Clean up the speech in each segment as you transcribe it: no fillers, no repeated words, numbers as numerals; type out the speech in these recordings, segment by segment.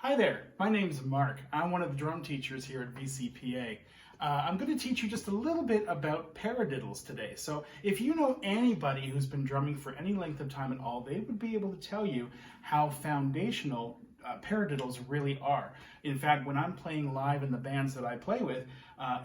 Hi there, my name's Mark. I'm one of the drum teachers here at VCPA. I'm going to teach you just a little bit about paradiddles today. So if you know anybody who's been drumming for any length of time at all, they would be able to tell you how foundational paradiddles really are. In fact, when I'm playing live in the bands that I play with,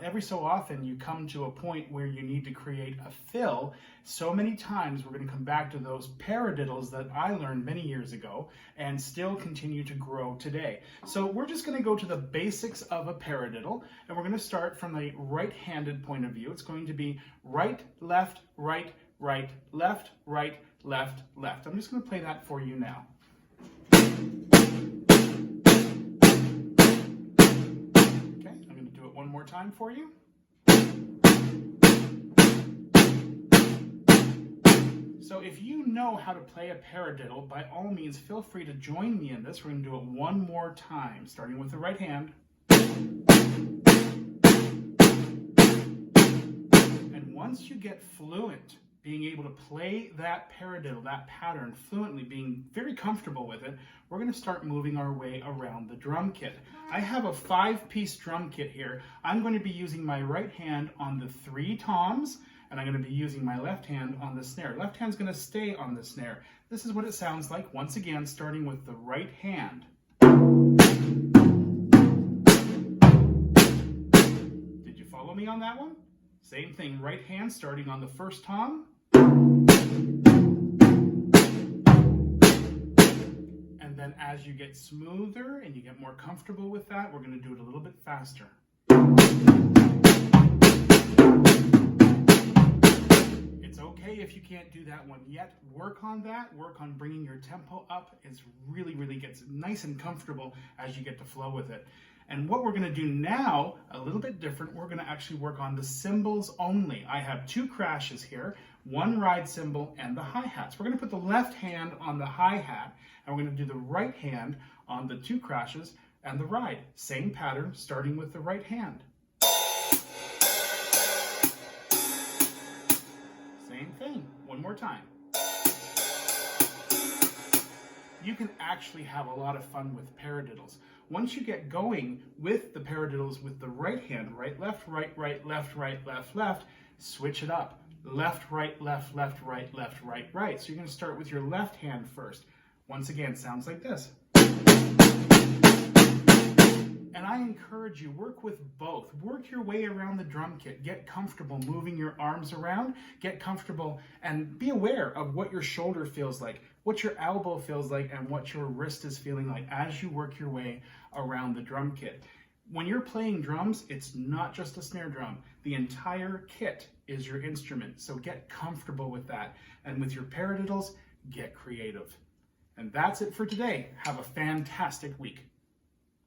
every so often you come to a point where you need to create a fill. So many times we're going to come back to those paradiddles that I learned many years ago and still continue to grow today. So we're just going to go to the basics of a paradiddle, and we're going to start from the right-handed point of view. It's going to be right, left, right, right, left, right, left, left. I'm just going to play that for you now. One more time for you. So if you know how to play a paradiddle, by all means, feel free to join me in this. We're going to do it one more time, starting with the right hand. And once you get fluent, being able to play that paradiddle, that pattern fluently, being very comfortable with it, we're going to start moving our way around the drum kit. I have a 5-piece drum kit here. I'm going to be using my right hand on the 3 toms, and I'm going to be using my left hand on the snare. Left hand's going to stay on the snare. This is what it sounds like, once again, starting with the right hand. Did you follow me on that one? Same thing, right hand starting on the first tom. And then as you get smoother and you get more comfortable with that, we're going to do it a little bit faster. It's okay if you can't do that one yet. Work on that. Work on bringing your tempo up. It really gets nice and comfortable as you get to flow with it. And what we're going to do now, a little bit different, we're going to actually work on the cymbals only. I have 2 crashes here, 1 ride cymbal and the hi-hats. We're going to put the left hand on the hi-hat, and we're going to do the right hand on the 2 crashes and the ride. Same pattern, starting with the right hand. Same thing, one more time. You can actually have a lot of fun with paradiddles. Once you get going with the paradiddles with the right hand, right, left, left, right, left, left, switch it up. Left, right, left, right, left, right, right. So you're going to start with your left hand first. Once again, sounds like this. And I encourage you, work with both. Work your way around the drum kit. Get comfortable moving your arms around. Get comfortable and be aware of what your shoulder feels like, what your elbow feels like, and what your wrist is feeling like as you work your way around the drum kit. When you're playing drums, it's not just a snare drum. The entire kit is your instrument. So get comfortable with that. And with your paradiddles, get creative. And that's it for today. Have a fantastic week.